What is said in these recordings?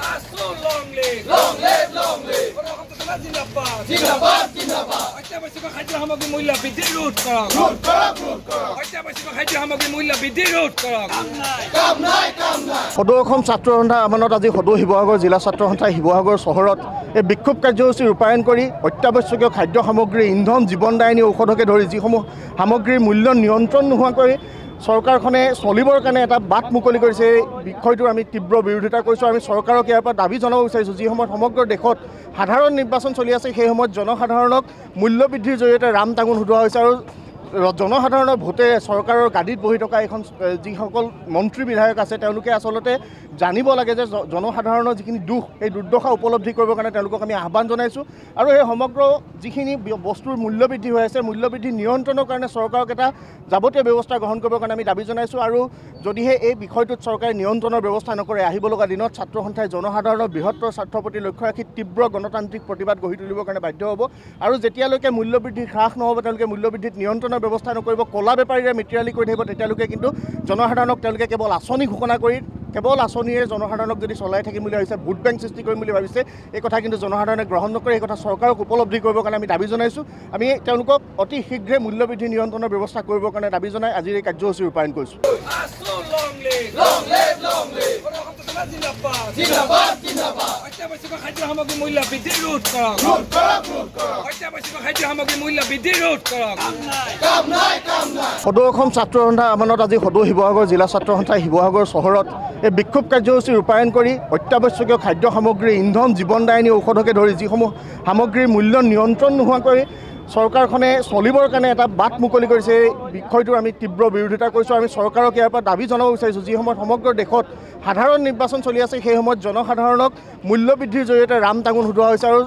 Long live! Long live! Long live! Zindabad! Zindabad! Zindabad! অত্যাবশ্যক খাদ্য সামগ্ৰী মূল্য বৃদ্ধি ৰোধ কৰক। ৰোধ কৰক! ৰোধ কৰক! অত্যাবশ্যক খাদ্য সামগ্ৰী মূল্য বৃদ্ধি ৰোধ কৰক। কাম নাই! কাম নাই! সদৌ অসম ছাত্ৰ সন্থা আহ্বানত আজি সদৌ শিৱসাগৰ জিলা ছাত্ৰ সন্থাই শিৱসাগৰ চহৰত এই বিক্ষোভ কাৰ্যসূচী ৰূপায়ণ কৰি অত্যাৱশ্যকীয় খাদ্য সামগ্ৰী ইন্ধন জীৱনদায়িনী ঔষধকে ধৰি যিসমূহ সামগ্ৰীৰ মূল্য নিয়ন্ত্ৰণ নোহোৱাকৈ চৰকাৰখনে চলিবৰ কাৰণে এটা বাট মুকলি কৰিছে। এই বিষয়টোৰ আমি তীব্ৰ বিৰোধিতা কৰিছোঁ। আমি চৰকাৰক ইয়াৰ পৰা দাবী জনাব বিচাৰিছোঁ, যি সময়ত সমগ্ৰ দেশত সাধাৰণ নিৰ্বাচন চলি আছে সেই সময়ত জনসাধাৰণক মূল্য বৃদ্ধিৰ জৰিয়তে ৰাম টাঙোন সোধোৱা হৈছে আৰু জনসাধাৰণৰ ভোটে চৰকাৰৰ গাদীত বহি থকা এখন যিসকল মন্ত্ৰী বিধায়ক আছে তেওঁলোকে আচলতে জানিব লাগে যে জনসাধাৰণৰ যিখিনি দুখ এই দুৰ্দশা উপলব্ধি কৰিবৰ কাৰণে তেওঁলোকক আমি আহ্বান জনাইছোঁ। আৰু এই সমগ্ৰ যিখিনি বস্তুৰ মূল্য বৃদ্ধি হৈ আছে মূল্য বৃদ্ধি নিয়ন্ত্ৰণৰ কাৰণে চৰকাৰক এটা যাৱতীয় ব্যৱস্থা গ্ৰহণ কৰিবৰ কাৰণে আমি দাবী জনাইছোঁ। আৰু যদিহে এই বিষয়টোত চৰকাৰে নিয়ন্ত্ৰণৰ ব্যৱস্থা নকৰে আহিব লগা দিনত ছাত্ৰ সন্থাই জনসাধাৰণৰ বৃহত্তৰ স্বাৰ্থৰ প্ৰতি লক্ষ্য ৰাখি তীব্ৰ গণতান্ত্ৰিক প্ৰতিবাদ গঢ়ি তুলিবৰ কাৰণে বাধ্য হ'ব। আৰু যেতিয়ালৈকে মূল্য বৃদ্ধি হ্ৰাস নহ'ব তেওঁলোকে মূল্য বৃদ্ধিত নিয়ন্ত্ৰণৰ ব্যৱস্থা নকৰিব, ক'লা বেপাৰীৰে মিতিৰালি কৰি থাকিব, তেতিয়ালৈকে কিন্তু জনসাধাৰণক তেওঁলোকে কেৱল আঁচনি ঘোষণা কৰি কেৱল আঁচনিৰে জনসাধাৰণক যদি চলাই থাকিম বুলি ভাবিছে, ভোট বেংক সৃষ্টি কৰিম বুলি ভাবিছে, এই কথা কিন্তু জনসাধাৰণে গ্ৰহণ নকৰে। এই কথা চৰকাৰক উপলব্ধি কৰিবৰ কাৰণে আমি দাবী জনাইছোঁ। আমি তেওঁলোকক অতি শীঘ্ৰে মূল্য বৃদ্ধি নিয়ন্ত্ৰণৰ ব্যৱস্থা কৰিবৰ কাৰণে দাবী জনাই আজিৰ এই কাৰ্যসূচী ৰূপায়ণ কৰিছোঁ। Long live! Long live! Zindabad! Zindabad! Zindabad! অত্যাবশ্যক খাদ্য সামগ্ৰী মূল্য বৃদ্ধি ৰোধ কৰক। ৰোধ কৰক! ৰোধ কৰক! অত্যাবশ্যক খাদ্য সামগ্ৰী মূল্য বৃদ্ধি ৰোধ কৰক। কাম নাই! কাম নাই! সদৌ অসম ছাত্ৰ সন্থা আহ্বানত আজি সদৌ শিৱসাগৰ জিলা ছাত্ৰ সন্থাই শিৱসাগৰ চহৰত এই বিক্ষোভ কাৰ্যসূচী ৰূপায়ণ কৰি অত্যাৱশ্যকীয় খাদ্য সামগ্ৰী ইন্ধন জীৱনদায়িনী ঔষধকে ধৰি যিসমূহ সামগ্ৰীৰ মূল্য নিয়ন্ত্ৰণ নোহোৱাকৈ চৰকাৰখনে চলিবৰ কাৰণে এটা বাট মুকলি কৰিছে। এই বিষয়টোৰ আমি তীব্ৰ বিৰোধিতা কৰিছোঁ। আমি চৰকাৰক ইয়াৰ পৰা দাবী জনাব বিচাৰিছোঁ, যি সময়ত সমগ্ৰ দেশত সাধাৰণ নিৰ্বাচন চলি আছে সেই সময়ত জনসাধাৰণক মূল্য বৃদ্ধিৰ জৰিয়তে ৰাম টাঙোন সোধোৱা হৈছে আৰু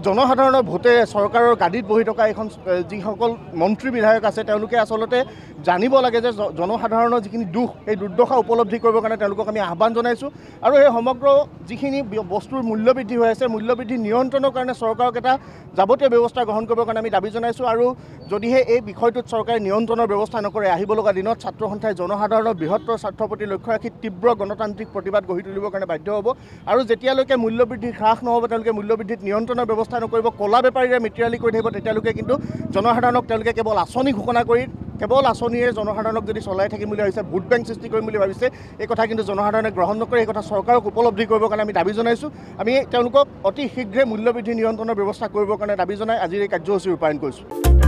জনসাধাৰণৰ ভোটে চৰকাৰৰ গাদীত বহি থকা এখন যিসকল মন্ত্ৰী বিধায়ক আছে তেওঁলোকে আচলতে জানিব লাগে যে জনসাধাৰণৰ যিখিনি দুখ এই দুৰ্দশা উপলব্ধি কৰিবৰ কাৰণে তেওঁলোকক আমি আহ্বান জনাইছোঁ। আৰু এই সমগ্ৰ যিখিনি বস্তুৰ মূল্য বৃদ্ধি হৈ আছে মূল্য বৃদ্ধি নিয়ন্ত্ৰণৰ কাৰণে চৰকাৰক এটা যাৱতীয় ব্যৱস্থা গ্ৰহণ কৰিবৰ কাৰণে আমি দাবী জনাইছোঁ। আৰু যদিহে এই বিষয়টোত চৰকাৰে নিয়ন্ত্ৰণৰ ব্যৱস্থা নকৰে আহিব লগা দিনত ছাত্ৰ সন্থাই জনসাধাৰণৰ বৃহত্তৰ স্বাৰ্থৰ প্ৰতি লক্ষ্য ৰাখি তীব্ৰ গণতান্ত্ৰিক প্ৰতিবাদ গঢ়ি তুলিবৰ কাৰণে বাধ্য হ'ব। আৰু যেতিয়ালৈকে মূল্য বৃদ্ধি হ্ৰাস নহ'ব তেওঁলোকে মূল্য বৃদ্ধিত নিয়ন্ত্ৰণৰ ব্যৱস্থা নকৰিব, ক'লা বেপাৰীৰে মিতিৰালি কৰি থাকিব, তেতিয়ালৈকে কিন্তু জনসাধাৰণক তেওঁলোকে কেৱল আঁচনি ঘোষণা কৰি কেৱল আঁচনিৰে জনসাধাৰণক যদি চলাই থাকিম বুলি ভাবিছে, ভোট বেংক সৃষ্টি কৰিম বুলি ভাবিছে, এই কথা কিন্তু জনসাধাৰণে গ্ৰহণ নকৰে। এই কথা চৰকাৰক উপলব্ধি কৰিবৰ কাৰণে আমি দাবী জনাইছোঁ। আমি তেওঁলোকক অতি শীঘ্ৰে মূল্য বৃদ্ধি নিয়ন্ত্ৰণৰ ব্যৱস্থা কৰিবৰ কাৰণে দাবী জনাই আজিৰ এই কাৰ্যসূচী ৰূপায়ণ কৰিছোঁ।